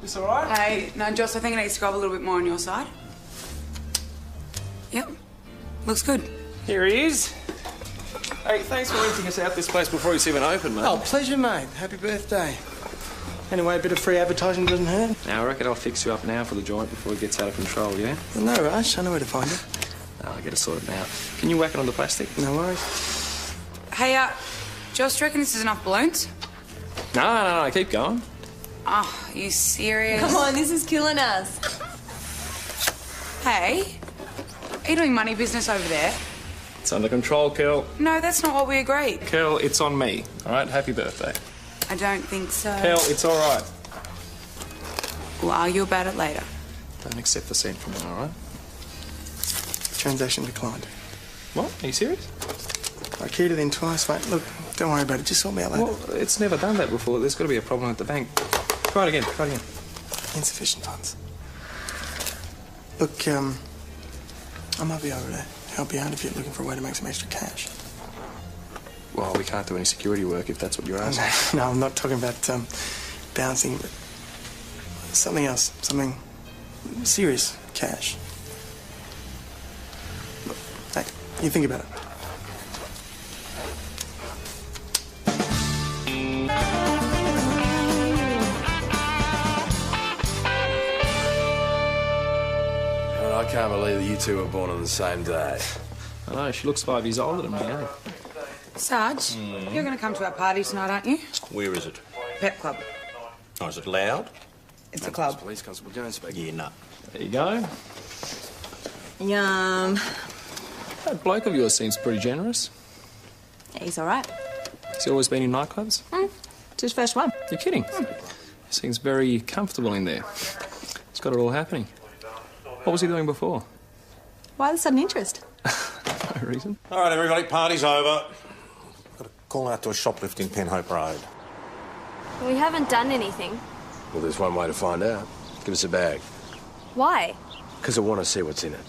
This all right? Hey, no, Joss, I think it needs to go up a little bit more on your side. Yep. Looks good. Here he is. Hey, thanks for renting us out this place before it's even open, mate. Oh, pleasure, mate. Happy birthday. Anyway, a bit of free advertising doesn't hurt. Now, I reckon I'll fix you up now for the joint before it gets out of control, yeah? Well, no rush. I know where to find it. I'll get it sorted now. Can you whack it on the plastic? No worries. Hey, Joss, do you reckon this is enough balloons? No, keep going. Oh, are you serious? Come on, this is killing us. Hey, are you doing money business over there? It's under control, Kel. No, that's not what we agreed. Kel, it's on me, all right? Happy birthday. I don't think so. Kel, it's all right. We'll argue about it later. Don't accept the cent from me, all right? Transaction declined. What? Are you serious? I keyed it in twice, mate. Look, don't worry about it. Just sort me out later. Well, it's never done that before. There's got to be a problem at the bank. Try it again. Insufficient funds. Look, I might be able to help you out if you're looking for a way to make some extra cash. Well, we can't do any security work if that's what you're asking. No, I'm not talking about bouncing, but something else. Something serious cash. Look, hey, you think about it. I can't believe that you two were born on the same day. I know, she looks 5 years older than me, eh? Sarge, you're going to come to our party tonight, aren't you? Where is it? Pep Club. Oh, is it loud? It's a club. Police Constable Jones speaking. Yeah, no. There you go. Yum. That bloke of yours seems pretty generous. Yeah, he's all right. Has he always been in nightclubs? It's his first one. You're kidding. He seems very comfortable in there. He's got it all happening. What was he doing before? Why the sudden interest? No reason. All right, everybody, party's over. Got a call out to a shoplifting Penhope Road. We haven't done anything. Well, there's one way to find out. Give us a bag. Why? Because I want to see what's in it.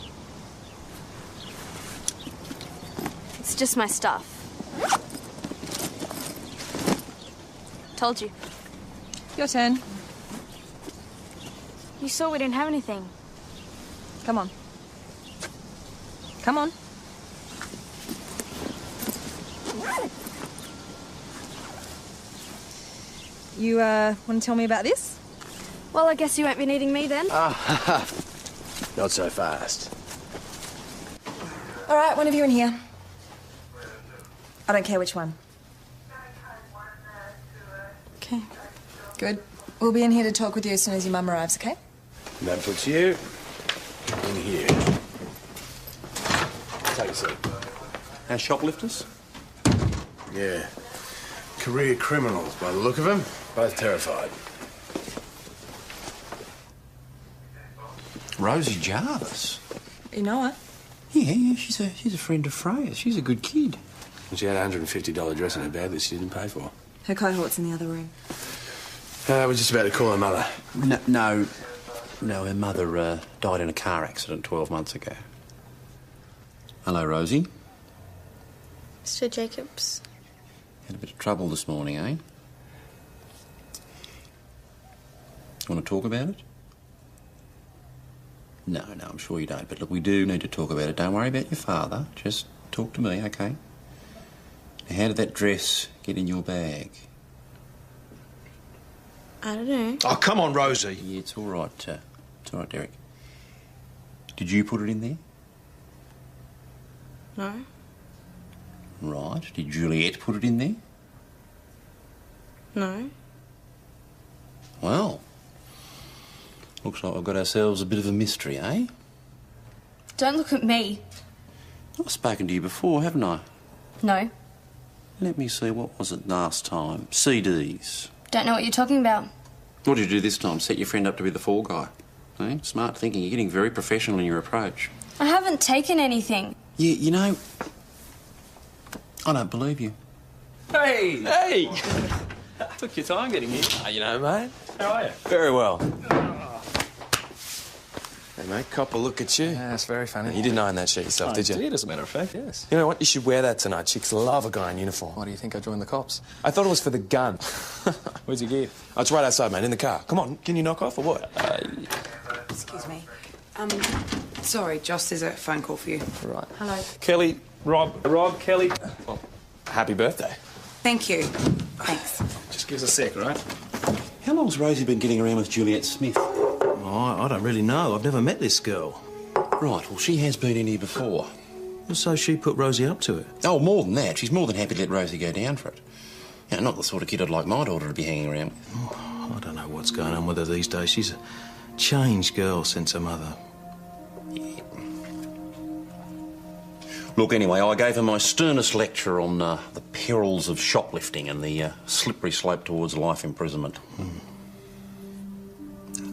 It's just my stuff. Told you. Your turn. You saw we didn't have anything. Come on. Come on. You, want to tell me about this? Well, I guess you won't be needing me then. Not so fast. All right, one of you in here. I don't care which one. Okay. Good. We'll be in here to talk with you as soon as your mum arrives, okay? And that puts you in here. Take a seat. Our shoplifters? Yeah. Career criminals, by the look of them. Both terrified. Rosie Jarvis? You know her? Yeah, she's a friend of Freya's. She's a good kid. And she had a $150 dress in her bag that she didn't pay for. Her cohort's in the other room. We're just about to call her mother. No, her mother died in a car accident 12 months ago. Hello, Rosie. Mr. Jacobs. Had a bit of trouble this morning, eh? Want to talk about it? No, I'm sure you don't. But look, we do need to talk about it. Don't worry about your father. Just talk to me, okay? Now, how did that dress get in your bag? I don't know. Oh, come on, Rosie. Yeah, it's all right. It's all right, Derek. Did you put it in there? No. Right. Did Juliet put it in there? No. Well, looks like we've got ourselves a bit of a mystery, eh? Don't look at me. I've spoken to you before, haven't I? No. Let me see, what was it last time? CDs. Don't know what you're talking about. What did you do this time? Set your friend up to be the fall guy? Eh? Smart thinking. You're getting very professional in your approach. I haven't taken anything. Yeah, you know, I don't believe you. Hey! Took your time getting here. You know, mate. How are you? Very well. How mate. Cop a look at you. Yeah, it's very funny. You didn't iron that shit yourself, did you? I did, as a matter of fact, yes. You know what? You should wear that tonight. Chicks love a guy in uniform. Why do you think I joined the cops? I thought it was for the gun. Where's your gear? Oh, it's right outside, mate, in the car. Come on, can you knock off or what? Excuse me. Sorry, Joss, there's a phone call for you. Right. Hello. Kelly, Rob, Kelly. Well, Happy birthday. Thank you. Thanks. just give us a sec, all right? How long's Rosie been getting around with Juliet Smith? Oh, I don't really know. I've never met this girl. Right, well, she has been in here before. So she put Rosie up to it? Oh, more than that. She's more than happy to let Rosie go down for it. You know, not the sort of kid I'd like my daughter to be hanging around with. Oh, I don't know what's going on with her these days. She's a changed girl since her mother. Yeah. Look, anyway, I gave her my sternest lecture on the perils of shoplifting and the slippery slope towards life imprisonment.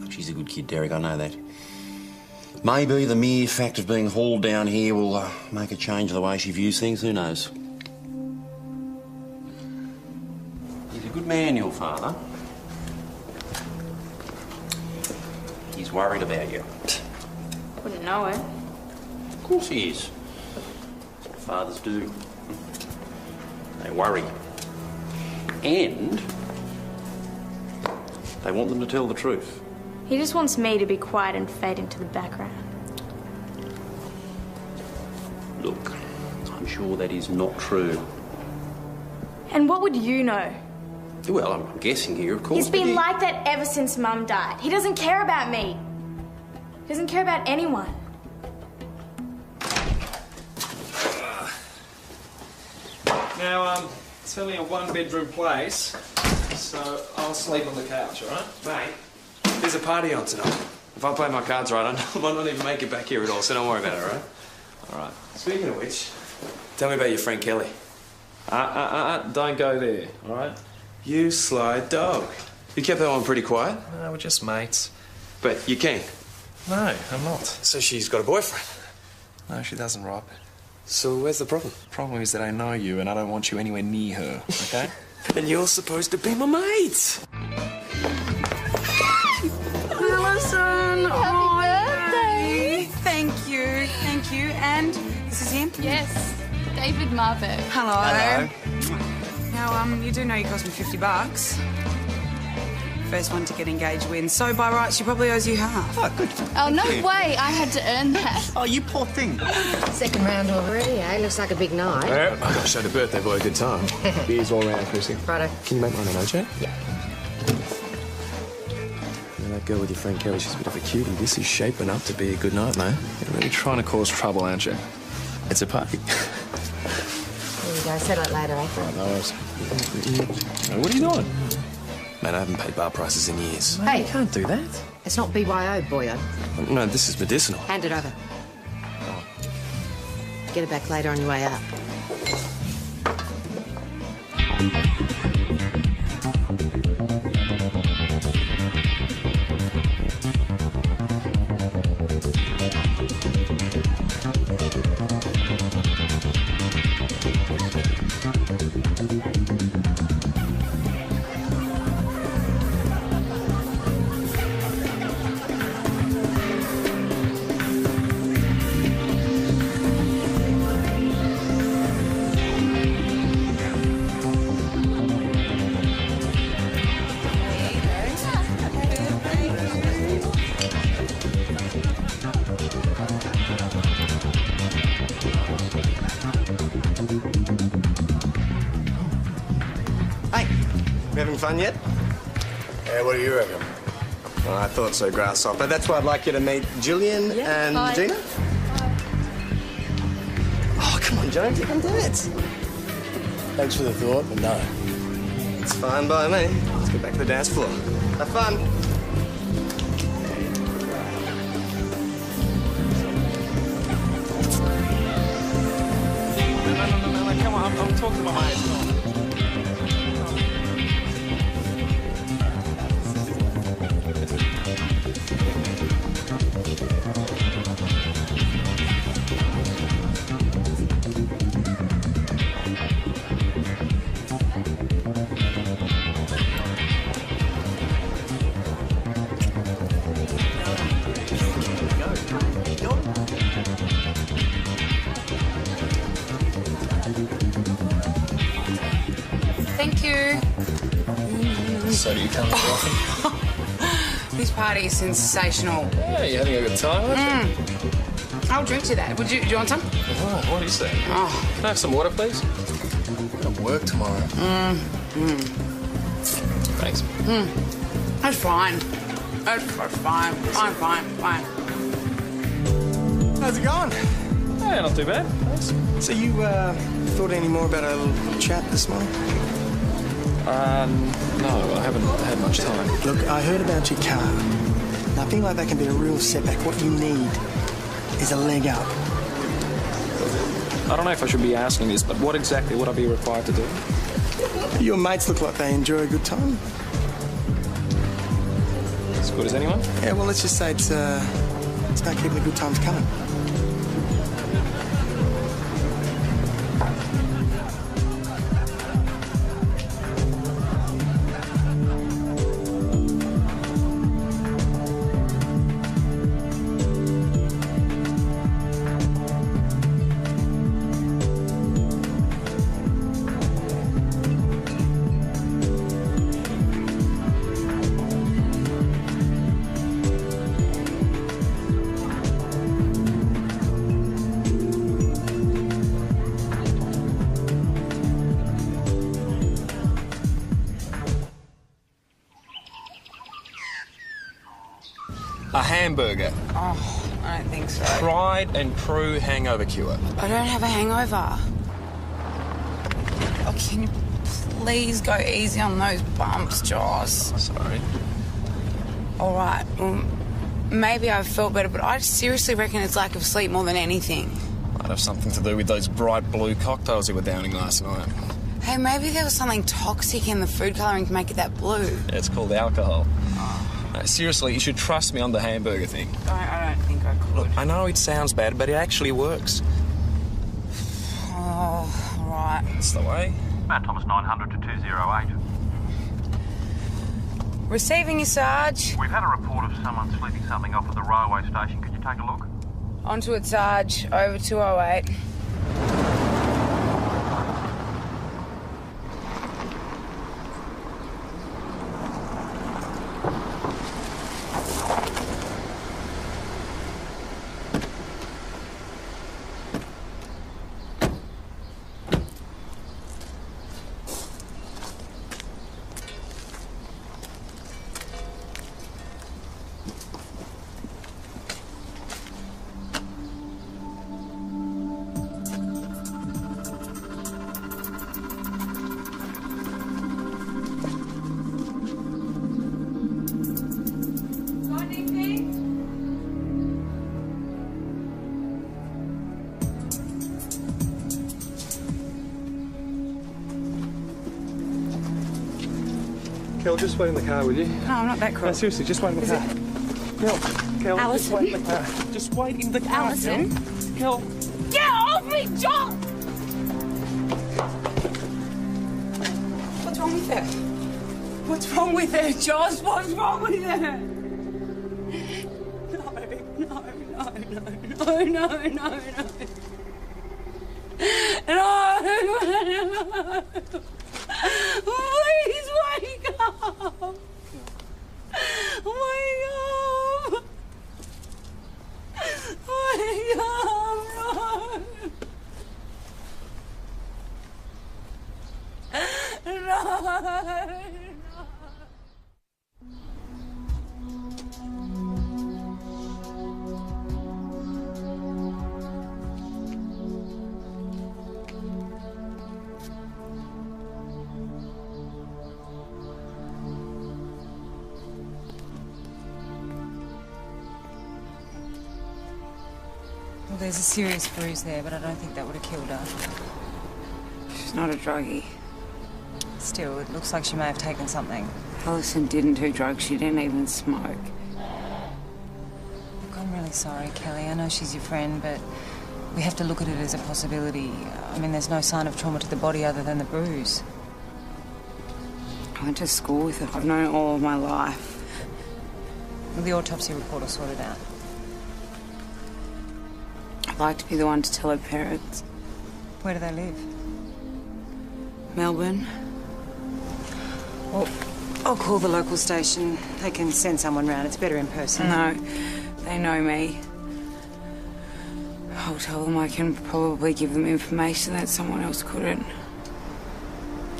She's a good kid, Derek, I know that. Maybe the mere fact of being hauled down here will make her change the way she views things, who knows? He's a good man, your father. He's worried about you. Wouldn't know it. Of course he is. That's what fathers do. They worry. And they want them to tell the truth. He just wants me to be quiet and fade into the background. Look, I'm sure that is not true. And what would you know? Well, I'm guessing here, of course. He's been like that ever since Mum died. He doesn't care about me. He doesn't care about anyone. Now, it's only a one-bedroom place, so I'll sleep on the couch, all right? Mate, there's a party on tonight. If I play my cards right, I might not even make it back here at all, so don't worry about it, all right? All right. Speaking of which, tell me about your friend Kelly. Don't go there, all right? You sly dog. You kept that one pretty quiet. No, we're just mates. But you keen. No, I'm not. So she's got a boyfriend. No, she doesn't, Rob. So where's the problem? The problem is that I know you and I don't want you anywhere near her, okay? And you're supposed to be my mate. Alison! Happy birthday! Thank you, thank you. And this is him? Yes, David Marvo. Hello. Now, you do know you cost me $50. First one to get engaged wins. So by rights, she probably owes you half. Oh, good. Oh, no way. I had to earn that. Oh, you poor thing. Second round already, eh? Looks like a big night. I gotta show the birthday boy a good time. Beers all round, Chrissy. Righto. Can you make mine an OJ? Yeah. You know, that girl with your friend Kelly, she's a bit of a cutie. This is shaping up to be a good night, man. You're really trying to cause trouble, aren't you? It's a party. There you go. Settle it later, eh? No worries. What are you doing? Man, I haven't paid bar prices in years. Hey, You can't do that. it's not BYO, boyo. No, this is medicinal. Hand it over. Get it back later on your way out. Hey, you having fun yet? Yeah, what do you reckon? Well, I thought so, Grasshopper. That's why I'd like you to meet Gillian and Bye. Gina. Oh, come on, Jones, you can dance. Thanks for the thought, but no. It's fine by me. Let's get back to the dance floor. Have fun. No, come on, I'm talking to my mates. Come on. Come here often. This party is sensational. Yeah, you're having a good time, aren't you? I'll drink to that. Do you want some? Oh, what is that? Oh. Can I have some water, please? I've got work tomorrow. Thanks. That's fine. That's fine. Fine. How's it going? Yeah, not too bad. Thanks. So you thought any more about our little chat this morning? No, I haven't had much time. Look, I heard about your car. Nothing like that can be a real setback. What you need is a leg up. I don't know if I should be asking this, but what exactly would I be required to do? Your mates look like they enjoy a good time. As good as anyone? Yeah, well, let's just say it's about keeping the good times coming. A hamburger. Oh, I don't think so. Tried and true hangover cure. I don't have a hangover. Oh, can you please go easy on those bumps, Joss? Sorry. All right. Well, maybe I've felt better, but I seriously reckon it's lack of sleep more than anything. Might have something to do with those bright blue cocktails you were downing last night. Hey, maybe there was something toxic in the food colouring to make it that blue. Yeah, it's called alcohol. No, seriously, you should trust me on the hamburger thing. I don't think I could. Look, I know it sounds bad, but it actually works. Oh, all right. That's the way. Mount Thomas 900 to 208. Receiving you, Sarge. We've had a report of someone sleeping something off at the railway station. Could you take a look? Onto it, Sarge. Over 208. Kel, just wait in the car, will you? No, I'm not that cruel. No, seriously, just wait in the car. Kel, just wait in the car. Just wait in the car. Alison? Kel. Get off me, John! What's wrong with her? What's wrong with her, Joss? What's wrong with her? No. Please wake up! Wake up! Wake up! No! Well, there's a serious bruise there, but I don't think that would have killed her. She's not a druggie. Still, it looks like she may have taken something. Alison didn't do drugs. She didn't even smoke. Look, I'm really sorry, Kelly. I know she's your friend, but we have to look at it as a possibility. I mean, there's no sign of trauma to the body other than the bruise. I went to school with her. I've known her all of my life. Well, the autopsy report will sort it out. I'd like to be the one to tell her parents. Where do they live? Melbourne. Well, I'll call the local station. They can send someone round. It's better in person. No, they know me. I'll tell them I can probably give them information that someone else couldn't.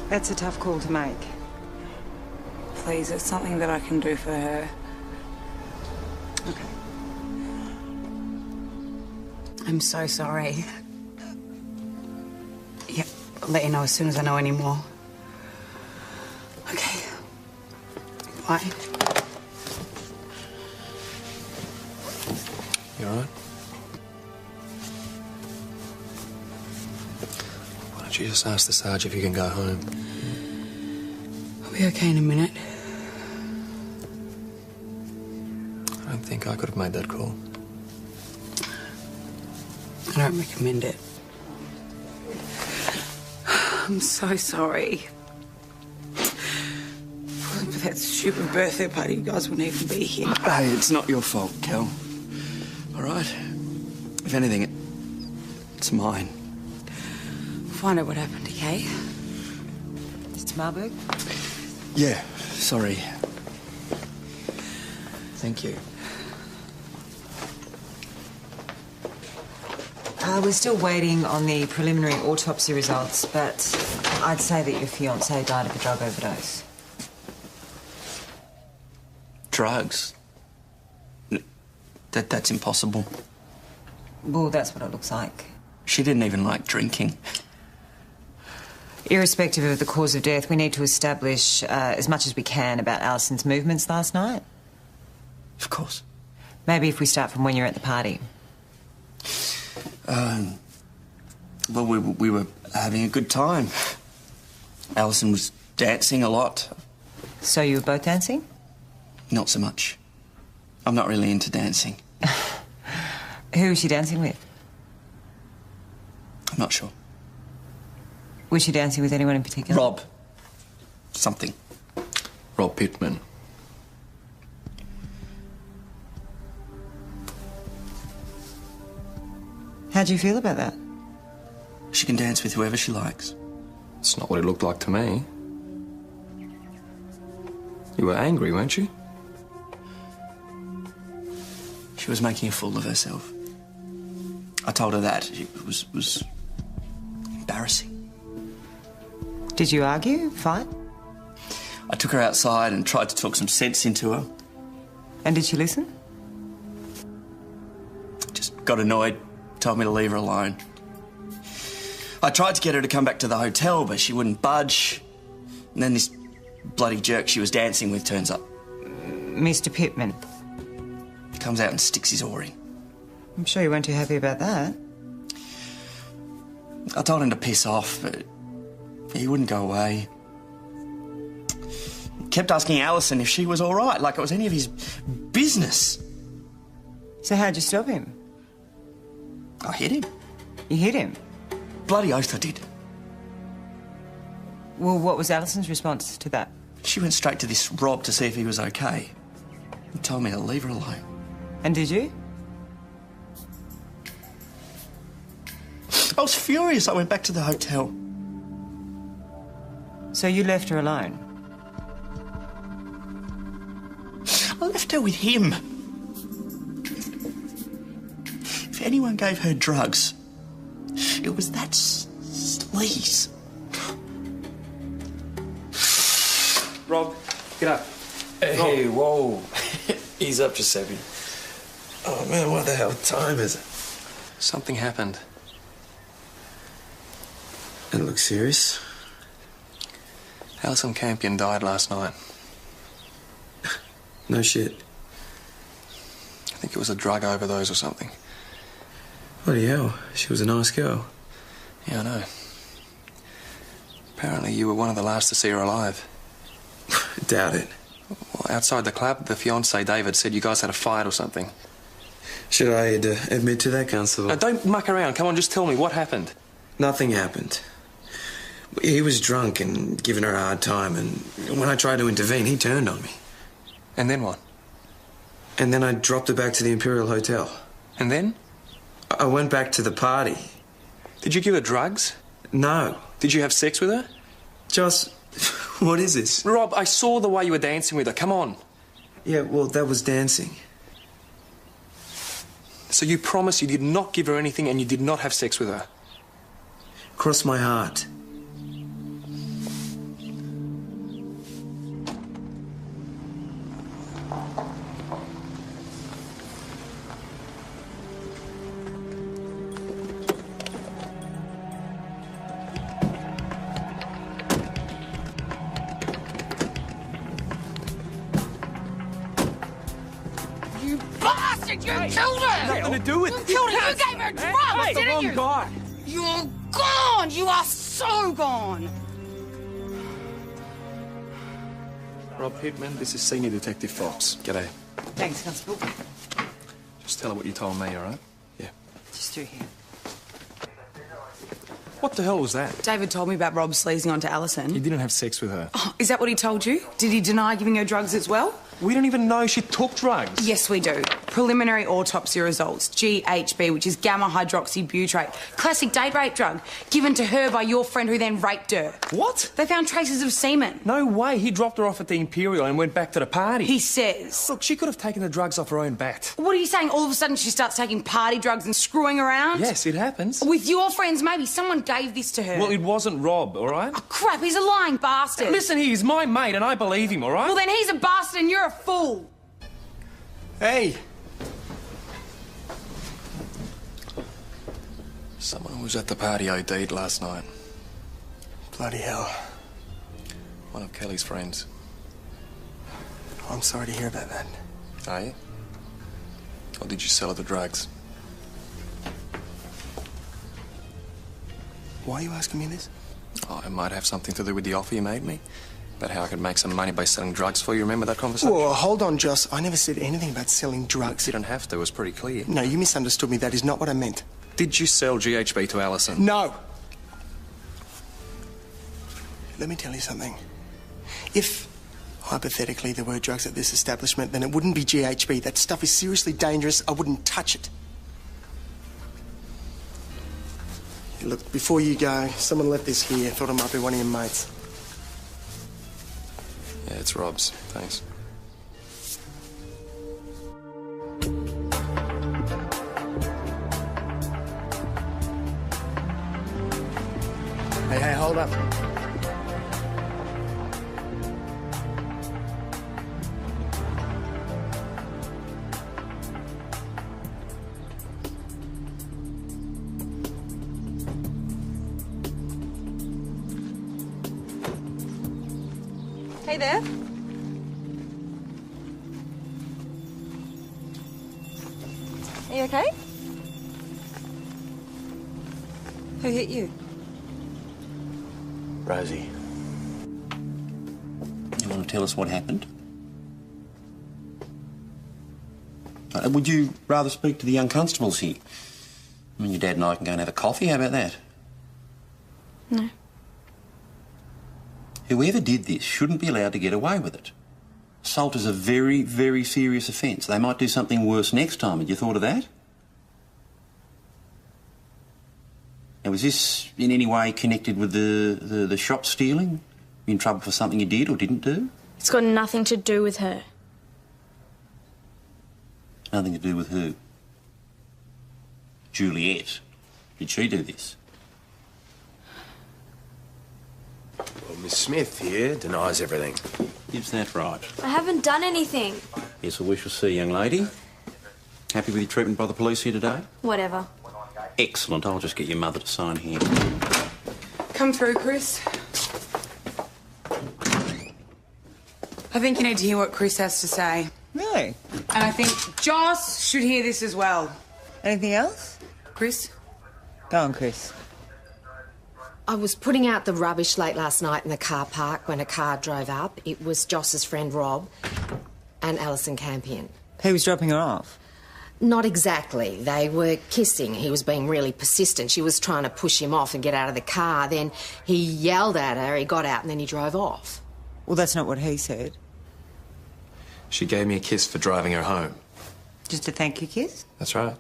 That's a tough call to make. Please, it's something that I can do for her. Okay. I'm so sorry. Yep, I'll let you know as soon as I know any more. Okay. Bye. You all right? Why don't you just ask the Sarge if you can go home? I'll be okay in a minute. I don't think I could have made that call. I don't recommend it. I'm so sorry. For that stupid birthday party, you guys wouldn't even be here. Hey, it's not your fault, Kel. All right? If anything, it's mine. Find out what happened, okay? It's Marburg? Yeah, sorry. Thank you. We're still waiting on the preliminary autopsy results, but I'd say that your fiancé died of a drug overdose. Drugs? That's impossible. Well, that's what it looks like. She didn't even like drinking. Irrespective of the cause of death, we need to establish as much as we can about Alison's movements last night. Of course. Maybe if we start from when you're at the party. Well, we were having a good time. Alison was dancing a lot. So you were both dancing? Not so much. I'm not really into dancing. Who was she dancing with? I'm not sure. Was she dancing with anyone in particular? Rob. Something. Rob Pittman. How do you feel about that? She can dance with whoever she likes. It's not what it looked like to me. You were angry, weren't you? She was making a fool of herself. I told her that. It was embarrassing. Did you argue? Fight? I took her outside and tried to talk some sense into her. And did she listen? Just got annoyed, told me to leave her alone. I tried to get her to come back to the hotel, but she wouldn't budge. And then this bloody jerk she was dancing with turns up. Mr. Pittman. Comes out and sticks his oar in. I'm sure you weren't too happy about that. I told him to piss off, but he wouldn't go away. Kept asking Alison if she was all right, like it was any of his business. So how'd you stop him? I hit him. You hit him? Bloody oath I did. Well, what was Alison's response to that? She went straight to this Rob to see if he was okay. He told me to leave her alone. And did you? I was furious. I went back to the hotel. So you left her alone? I left her with him. If anyone gave her drugs, it was that sleaze. Rob, get up. Hey, whoa. Ease up, Giuseppe. Oh, man, what the hell time is it? Something happened. It looks serious. Alison Campion died last night. No shit. I think it was a drug overdose or something. Bloody hell. She was a nice girl. Yeah, I know. Apparently you were one of the last to see her alive. Doubt it. Well, outside the club, the fiancé David said you guys had a fight or something. Should I admit to that, Constable? Now, don't muck around. Come on, just tell me what happened. Nothing happened. He was drunk and giving her a hard time, and when I tried to intervene, he turned on me. And then what? And then I dropped her back to the Imperial Hotel. And then? I went back to the party. Did you give her drugs? No. Did you have sex with her? Just... What is this? Rob, I saw the way you were dancing with her. Come on. Yeah, well, that was dancing. So you promise you did not give her anything and you did not have sex with her? Cross my heart. You bastard! You killed her! Nothing to do with You killed her! You gave her drugs, didn't you? guy. You're gone! You are so gone! Rob Pittman, this is Senior Detective Fox. G'day. Thanks, Constable. Just tell her what you told me, all right? Yeah. Just through here. What the hell was that? David told me about Rob sleazing onto Alison. He didn't have sex with her. Oh, is that what he told you? Did he deny giving her drugs as well? We don't even know she took drugs. Yes, we do. Preliminary autopsy results, GHB, which is gamma-hydroxybutyrate. Classic date rape drug, given to her by your friend who then raped her. What? They found traces of semen. No way. He dropped her off at the Imperial and went back to the party. He says. Look, she could have taken the drugs off her own bat. What are you saying? All of a sudden she starts taking party drugs and screwing around? Yes, it happens. With your friends, maybe. Someone gave this to her. Well, it wasn't Rob, all right? Oh, crap, he's a lying bastard. Listen, he's my mate and I believe him, all right? Well, then he's a bastard and you're a fool. Hey! Someone who was at the party OD'd last night. Bloody hell. One of Kelly's friends. I'm sorry to hear about that. Are you? Or did you sell her the drugs? Why are you asking me this? Oh, it might have something to do with the offer you made me. About how I could make some money by selling drugs for you. Remember that conversation? Whoa, hold on, Joss. I never said anything about selling drugs. You didn't have to. It was pretty clear. No, you misunderstood me. That is not what I meant. Did you sell GHB to Alison? No! Let me tell you something. If, hypothetically, there were drugs at this establishment, then it wouldn't be GHB. That stuff is seriously dangerous. I wouldn't touch it. Look, before you go, someone left this here. Thought it might be one of your mates. Yeah, it's Rob's. Thanks. Hey, hold up. Hey there. Are you okay? Who hit you? Rosie. You want to tell us what happened? Would you rather speak to the young constables here? I mean, your dad and I can go and have a coffee. How about that? No. Whoever did this shouldn't be allowed to get away with it. Assault is a very, very serious offence. They might do something worse next time. Had you thought of that? Now, was this in any way connected with the shop stealing? You in trouble for something you did or didn't do? It's got nothing to do with her. Nothing to do with who? Juliet. Did she do this? Well, Miss Smith here denies everything. Is that right? I haven't done anything. Yes, well, we shall see, young lady. Happy with your treatment by the police here today? Whatever. Excellent. I'll just get your mother to sign here. Come through, Chris. I think you need to hear what Chris has to say. Really? And I think Joss should hear this as well. Anything else? Chris? Go on, Chris. I was putting out the rubbish late last night in the car park when a car drove up. It was Joss's friend Rob and Alison Campion. Who was dropping her off? Not exactly. They were kissing. He was being really persistent. She was trying to push him off and get out of the car. Then he yelled at her, he got out, and then he drove off. Well, that's not what he said. She gave me a kiss for driving her home. Just a thank you kiss? That's right.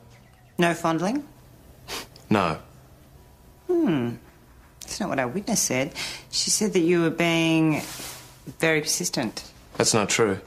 No fondling? No. That's not what our witness said. She said that you were being very persistent. That's not true.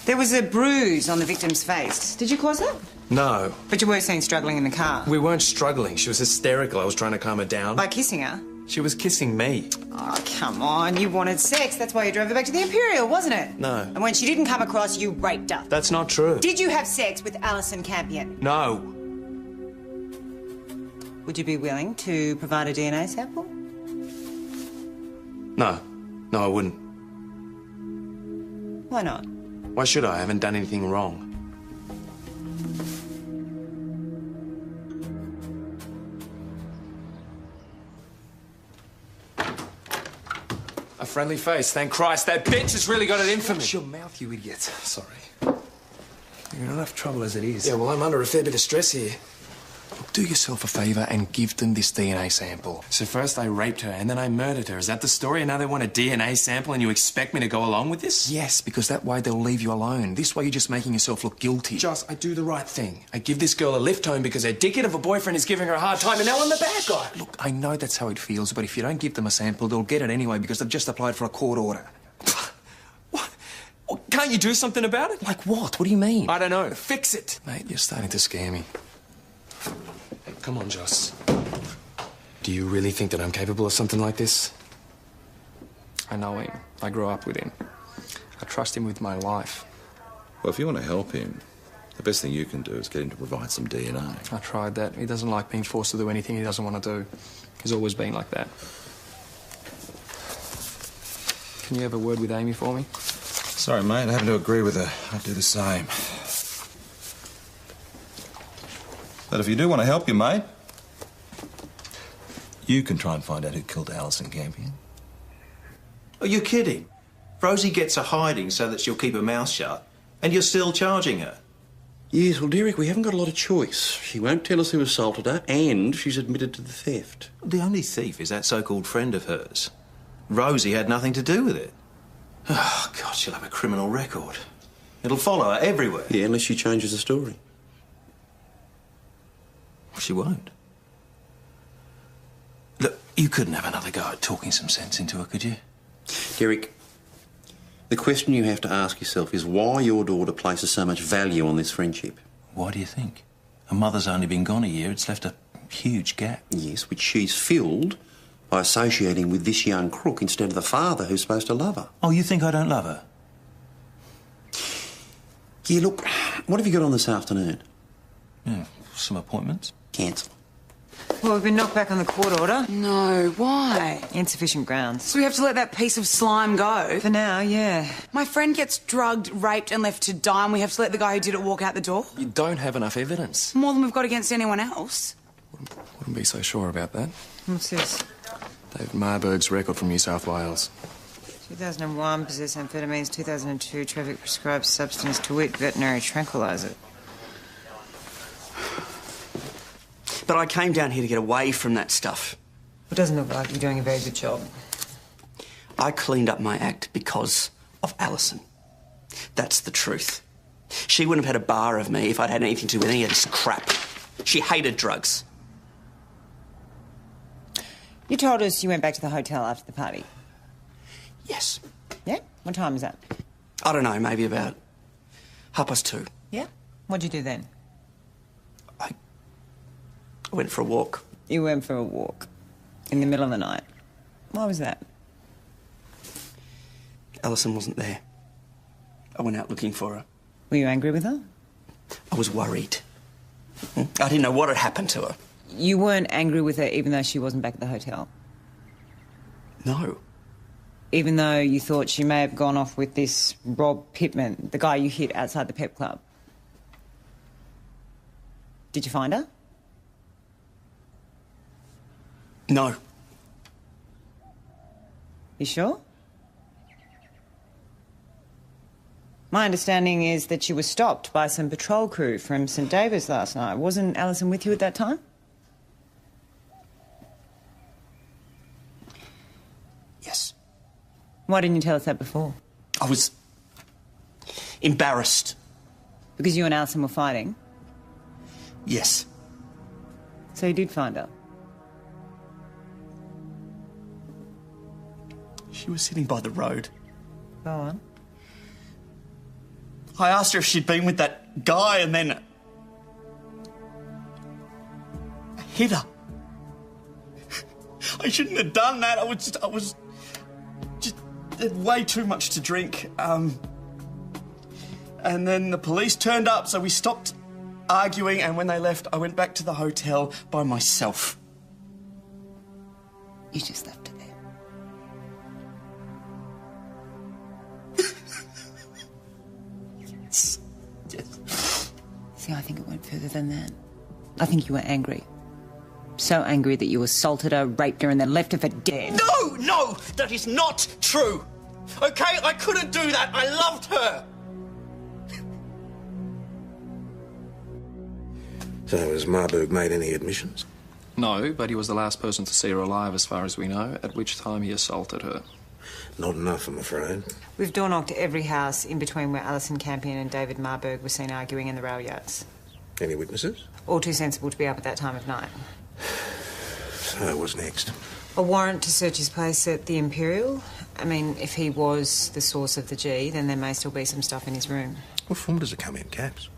There was a bruise on the victim's face. Did you cause that? No. But you were seen struggling in the car. We weren't struggling. She was hysterical. I was trying to calm her down. By kissing her? She was kissing me. Oh, come on. You wanted sex. That's why you drove her back to the Imperial, wasn't it? No. And when she didn't come across, you raped her. That's not true. Did you have sex with Alison Campion? No. Would you be willing to provide a DNA sample? No. No, I wouldn't. Why not? Why should I? I haven't done anything wrong. A friendly face, thank Christ. That bitch has really got it in for me. Shut your mouth, you idiot. Sorry. You're in enough trouble as it is. Yeah, well, I'm under a fair bit of stress here. Look, do yourself a favour and give them this DNA sample. So first I raped her and then I murdered her. Is that the story? And now they want a DNA sample and you expect me to go along with this? Yes, because that way they'll leave you alone. This way you're just making yourself look guilty. Joss, I do the right thing. I give this girl a lift home because her dickhead of a boyfriend is giving her a hard time and now I'm the bad guy. Look, I know that's how it feels, but if you don't give them a sample, they'll get it anyway because they've just applied for a court order. What? Can't you do something about it? Like what? What do you mean? I don't know. Fix it. Mate, you're starting to scare me. Hey, come on, Joss. Do you really think that I'm capable of something like this? I know him. I grew up with him. I trust him with my life. Well, if you want to help him, the best thing you can do is get him to provide some DNA. I tried that. He doesn't like being forced to do anything he doesn't want to do. He's always been like that. Can you have a word with Amy for me? Sorry, mate. I happen to agree with her. I'd do the same. But if you do want to help your mate, you can try and find out who killed Alison Campion. Are you kidding? Rosie gets a hiding so that she'll keep her mouth shut, and you're still charging her. Yes, well, Derek, we haven't got a lot of choice. She won't tell us who assaulted her, and she's admitted to the theft. The only thief is that so-called friend of hers. Rosie had nothing to do with it. Oh, God, she'll have a criminal record. It'll follow her everywhere. Yeah, unless she changes the story. She won't. Look, you couldn't have another go at talking some sense into her, could you? Derek, the question you have to ask yourself is why your daughter places so much value on this friendship. Why do you think? Her mother's only been gone a year. It's left a huge gap. Yes, which she's filled by associating with this young crook instead of the father who's supposed to love her. Oh, you think I don't love her? Yeah, look, what have you got on this afternoon? Yeah, some appointments. Cancel. Well, we've been knocked back on the court order. No, why? Insufficient grounds. So we have to let that piece of slime go? For now, yeah. My friend gets drugged, raped and left to die and we have to let the guy who did it walk out the door? You don't have enough evidence. More than we've got against anyone else. Wouldn't be so sure about that. What's this? David Marburg's record from New South Wales. 2001, possessed amphetamines. 2002, traffic prescribed substance, to wit, veterinary tranquilizer. But I came down here to get away from that stuff. It doesn't look like you're doing a very good job. I cleaned up my act because of Alison. That's the truth. She wouldn't have had a bar of me if I'd had anything to do with any of this crap. She hated drugs. You told us you went back to the hotel after the party. Yes. Yeah? What time is that? I don't know, maybe about 2:30. Yeah? What'd you do then? I went for a walk. You went for a walk in the middle of the night. Why was that? Alison wasn't there. I went out looking for her. Were you angry with her? I was worried. I didn't know what had happened to her. You weren't angry with her even though she wasn't back at the hotel? No. Even though you thought she may have gone off with this Rob Pittman, the guy you hit outside the pep club? Did you find her? No. You sure? My understanding is that you were stopped by some patrol crew from St David's last night. Wasn't Alison with you at that time? Yes. Why didn't you tell us that before? I was embarrassed. Because you and Alison were fighting? Yes. So you did find her? She was sitting by the road. Go on. I asked her if she'd been with that guy and then... I hit her. I shouldn't have done that. I was just had way too much to drink. And then the police turned up, so we stopped arguing, and when they left, I went back to the hotel by myself. You just left it there. Yes. Yes. See, I think it went further than that. I think you were angry. So angry that you assaulted her, raped her, and then left her for dead. No, that is not true. Okay, I couldn't do that. I loved her. So has Marburg made any admissions? No, but he was the last person to see her alive as far as we know, at which time he assaulted her. Not enough, I'm afraid. We've door-knocked every house in between where Alison Campion and David Marburg were seen arguing in the rail yards. Any witnesses? All too sensible to be up at that time of night. So what's next? A warrant to search his place at the Imperial. I mean, if he was the source of the G, then there may still be some stuff in his room. What form does it come in, Caps?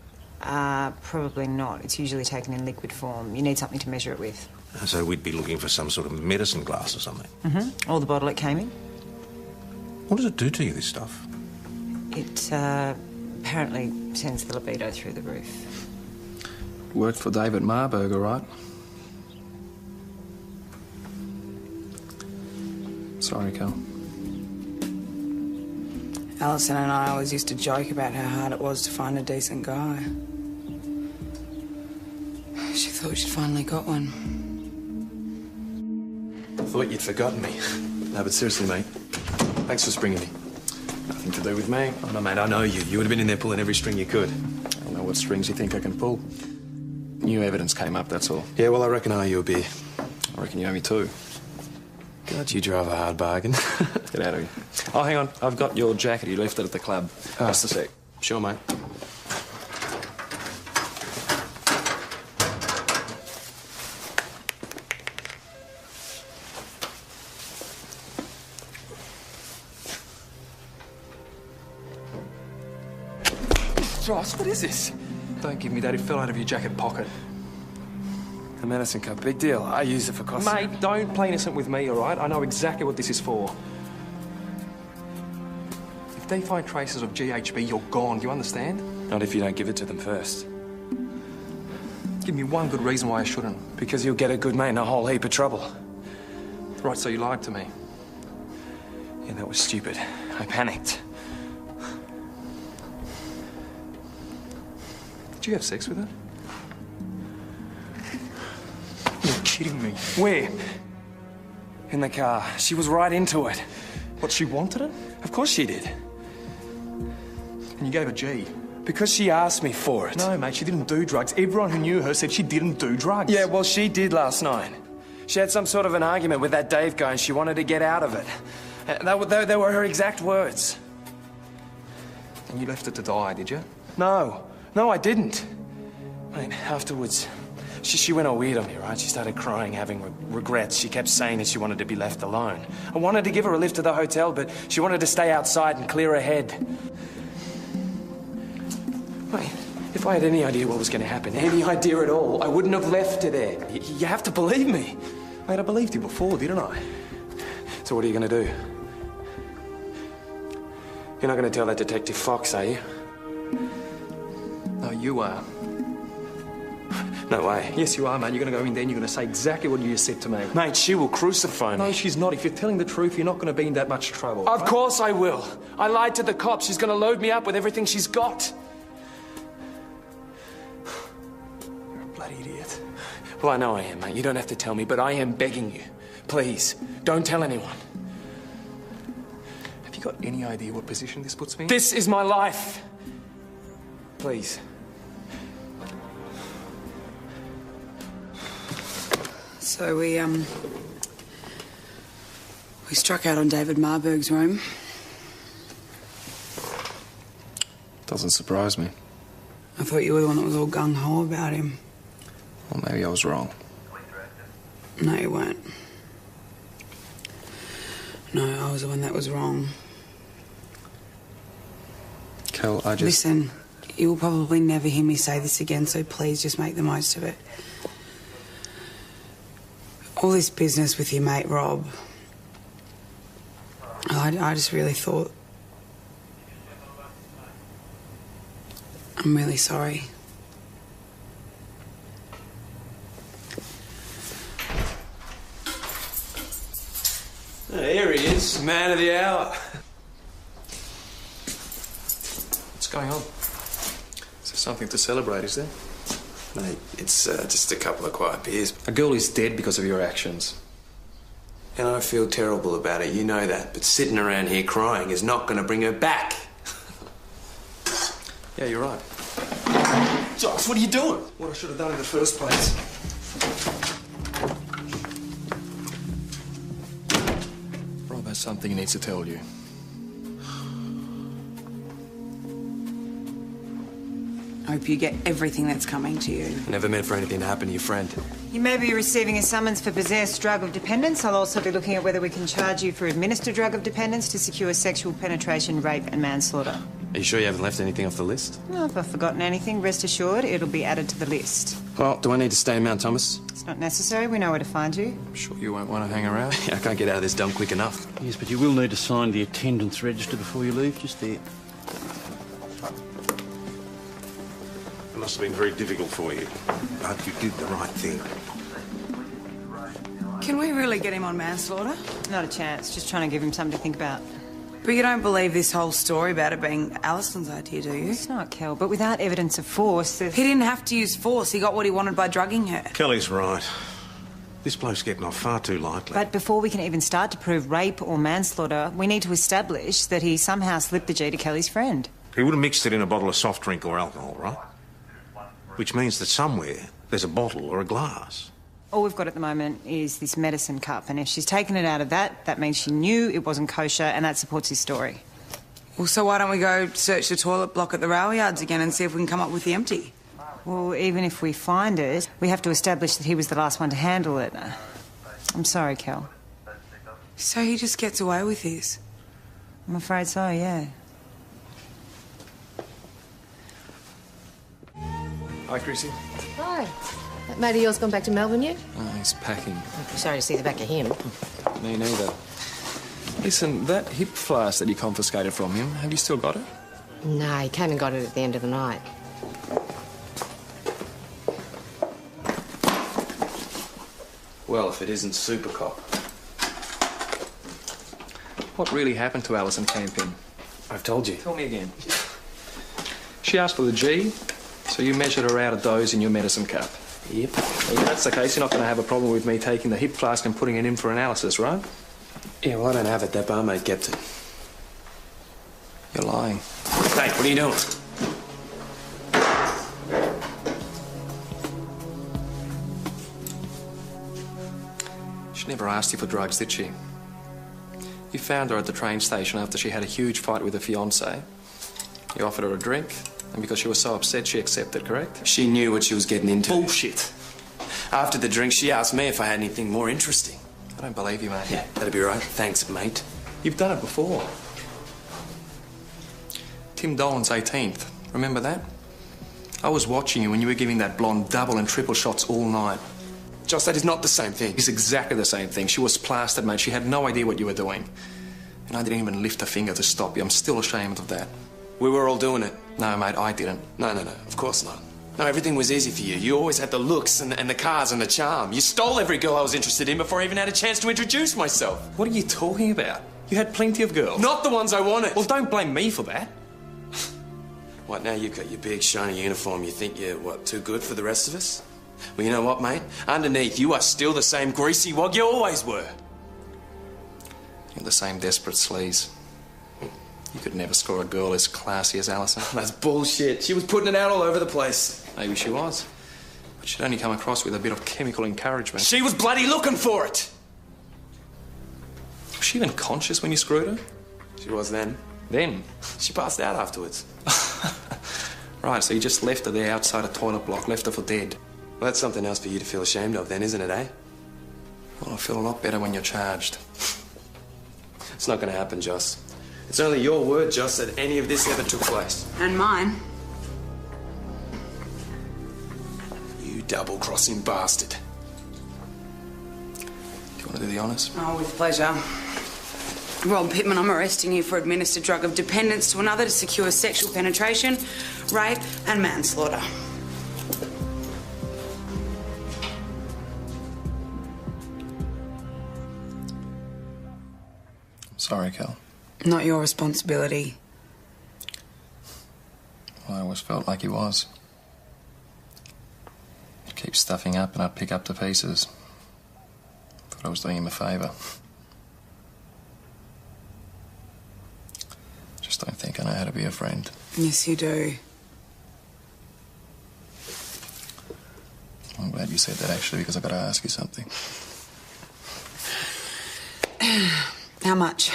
Probably not. It's usually taken in liquid form. You need something to measure it with. So we'd be looking for some sort of medicine glass or something? Mm-hmm. Or the bottle it came in. What does it do to you, this stuff? It, apparently sends the libido through the roof. Worked for David Marburg, all right? Sorry, Cal. Alison and I always used to joke about how hard it was to find a decent guy. She thought she'd finally got one. I thought you'd forgotten me. No, but seriously, mate, thanks for springing me. Nothing to do with me. Oh, no, mate, I know you. You would have been in there pulling every string you could. I don't know what strings you think I can pull. New evidence came up, that's all. Yeah, well, I reckon I owe you a beer. I reckon you owe me two. God, you drive a hard bargain. Get out of here. Oh, hang on. I've got your jacket. You left it at the club. Just a sec. Sure, mate. Ross, what is this? Don't give me that. It fell out of your jacket pocket. A medicine cup. Big deal. I use it for cost. Mate, don't play innocent with me, all right? I know exactly what this is for. If they find traces of GHB, you're gone. Do you understand? Not if you don't give it to them first. Give me one good reason why I shouldn't. Because you'll get a good mate in a whole heap of trouble. Right, so you lied to me. Yeah, that was stupid. I panicked. Did you have sex with her? You're kidding me. Where? In the car. She was right into it. What, she wanted it? Of course she did. And you gave her G? Because she asked me for it. No, mate, she didn't do drugs. Everyone who knew her said she didn't do drugs. Yeah, well, she did last night. She had some sort of an argument with that Dave guy and she wanted to get out of it. They were her exact words. And you left her to die, did you? No. No, I didn't. Mate, afterwards, she went all weird on me, right? She started crying, having regrets. She kept saying that she wanted to be left alone. I wanted to give her a lift to the hotel, but she wanted to stay outside and clear her head. Mate, if I had any idea what was going to happen, any idea at all, I wouldn't have left her there. You have to believe me. Mate, I believed you before, didn't I? So what are you going to do? You're not going to tell that Detective Fox, are you? No, you are. No way. Yes, you are, mate. You're going to go in there and you're going to say exactly what you just said to me. Mate, she will crucify me. No, she's not. If you're telling the truth, you're not going to be in that much trouble. Of course I will. I lied to the cops. She's going to load me up with everything she's got. You're a bloody idiot. Well, I know I am, mate. You don't have to tell me, but I am begging you. Please, don't tell anyone. Have you got any idea what position this puts me in? This is my life. Please. So we struck out on David Marburg's room. Doesn't surprise me. I thought you were the one that was all gung-ho about him. Well, maybe I was wrong. No, you weren't. No, I was the one that was wrong. Kel, I just... Listen, you'll probably never hear me say this again, so please just make the most of it. All this business with your mate Rob, I just really thought... I'm really sorry. Here he is, man of the hour. What's going on? Is there something to celebrate, is there? Mate, it's just a couple of quiet beers. A girl is dead because of your actions. And I feel terrible about it, you know that. But sitting around here crying is not going to bring her back. Yeah, you're right. Josh, what are you doing? What I should have done in the first place. Rob has something he needs to tell you. I hope you get everything that's coming to you. Never meant for anything to happen to your friend. You may be receiving a summons for possessed drug of dependence. I'll also be looking at whether we can charge you for administered drug of dependence to secure sexual penetration, rape and manslaughter. Are you sure you haven't left anything off the list? Well, if I've forgotten anything, rest assured it'll be added to the list. Well, do I need to stay in Mount Thomas? It's not necessary. We know where to find you. I'm sure you won't want to hang around. I can't get out of this dump quick enough. Yes, but you will need to sign the attendance register before you leave, just there. It must have been very difficult for you, but you did the right thing. Can we really get him on manslaughter? Not a chance. Just trying to give him something to think about. But you don't believe this whole story about it being Alison's idea, do you? It's not, Kel, but without evidence of force... He didn't have to use force. He got what he wanted by drugging her. Kelly's right. This bloke's getting off far too lightly. But before we can even start to prove rape or manslaughter, we need to establish that he somehow slipped the G to Kelly's friend. He would have mixed it in a bottle of soft drink or alcohol, right? Which means that somewhere there's a bottle or a glass. All we've got at the moment is this medicine cup, and if she's taken it out of that, that means she knew it wasn't kosher, and that supports his story. Well, so why don't we go search the toilet block at the rail yards again and see if we can come up with the empty? Well, even if we find it, we have to establish that he was the last one to handle it. I'm sorry, Kel. So he just gets away with this? I'm afraid so, yeah. Hi, Chrissy. Hi. That mate of yours gone back to Melbourne yet? Oh, he's packing. Sorry to see the back of him. Me neither. Listen, that hip flask that you confiscated from him, have you still got it? No, he came and got it at the end of the night. Well, if it isn't Super Cop. What really happened to Alison camping? I've told you. Tell me again. She asked for the G, so you measured her out a dose in your medicine cup. Yep. Well, if that's the case, you're not going to have a problem with me taking the hip flask and putting it in for analysis, right? Yeah, well, I don't have it. That barmaid kept it. You're lying. Hey, what are you doing? She never asked you for drugs, did she? You found her at the train station after she had a huge fight with her fiancé. You offered her a drink, and because she was so upset, she accepted, correct? She knew what she was getting into. Bullshit. After the drink, she asked me if I had anything more interesting. I don't believe you, mate. Yeah, that'd be right. Thanks, mate. You've done it before. Tim Dolan's 18th. Remember that? I was watching you when you were giving that blonde double and triple shots all night. Joss, that is not the same thing. It's exactly the same thing. She was plastered, mate. She had no idea what you were doing. And I didn't even lift a finger to stop you. I'm still ashamed of that. We were all doing it. No, mate, I didn't. No, of course not. No, everything was easy for you. You always had the looks and the cars and the charm. You stole every girl I was interested in before I even had a chance to introduce myself. What are you talking about? You had plenty of girls. Not the ones I wanted. Well, don't blame me for that. What, now you've got your big, shiny uniform, you think you're, what, too good for the rest of us? Well, you know what, mate? Underneath, you are still the same greasy wog you always were. You're the same desperate sleaze. You could never score a girl as classy as Alison. That's bullshit. She was putting it out all over the place. Maybe she was. But she'd only come across with a bit of chemical encouragement. She was bloody looking for it! Was she even conscious when you screwed her? She was then. Then? She passed out afterwards. Right, so you just left her there outside a toilet block, left her for dead. Well, that's something else for you to feel ashamed of then, isn't it, eh? Well, I feel a lot better when you're charged. It's not going to happen, Joss. It's only your word, Joss, that any of this ever took place. And mine. You double-crossing bastard. Do you want to do the honours? Oh, with pleasure. Rob Pittman, I'm arresting you for administered drug of dependence to another to secure sexual penetration, rape and manslaughter. Sorry, Cal. Not your responsibility. Well, I always felt like he was. He'd keep stuffing up and I'd pick up the pieces. Thought I was doing him a favour. Just don't think I know how to be a friend. Yes, you do. I'm glad you said that, actually, because I've got to ask you something. How much?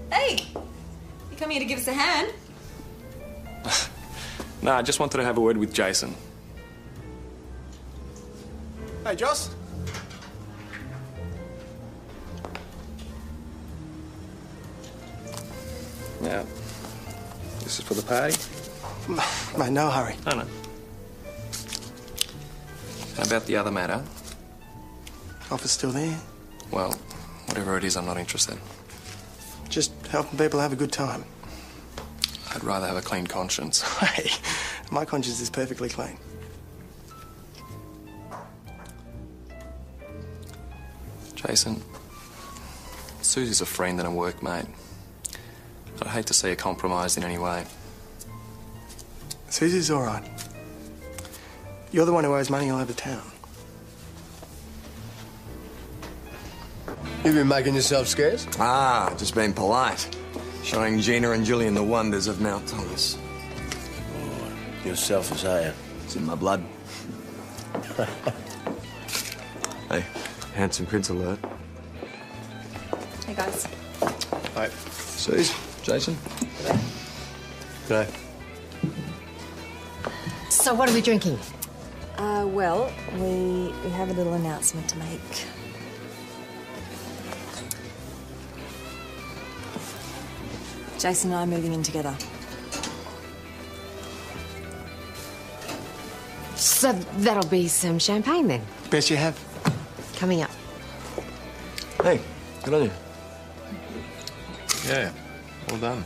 Hey! You come here to give us a hand? No, I just wanted to have a word with Jason. Hey, Joss. Yeah. This is for the party? Mate, no hurry. No. And about the other matter? Offer's still there. Well, whatever it is, I'm not interested. Just helping people have a good time. I'd rather have a clean conscience. Hey, my conscience is perfectly clean. Jason, Susie's a friend and a workmate. I'd hate to see her compromised in any way. Susie's all right. You're the one who owes money all over town. You've been making yourself scarce? Ah, just being polite. Showing Gina and Julian the wonders of Mount Thomas. You're selfish, are you? It's in my blood. Hey, handsome prince alert. Hey, guys. Hi. Suze, Jason. G'day. So what are we drinking? Well, we have a little announcement to make. Jason and I are moving in together. So that'll be some champagne then? Best you have. Coming up. Hey, good on you. Yeah, well done.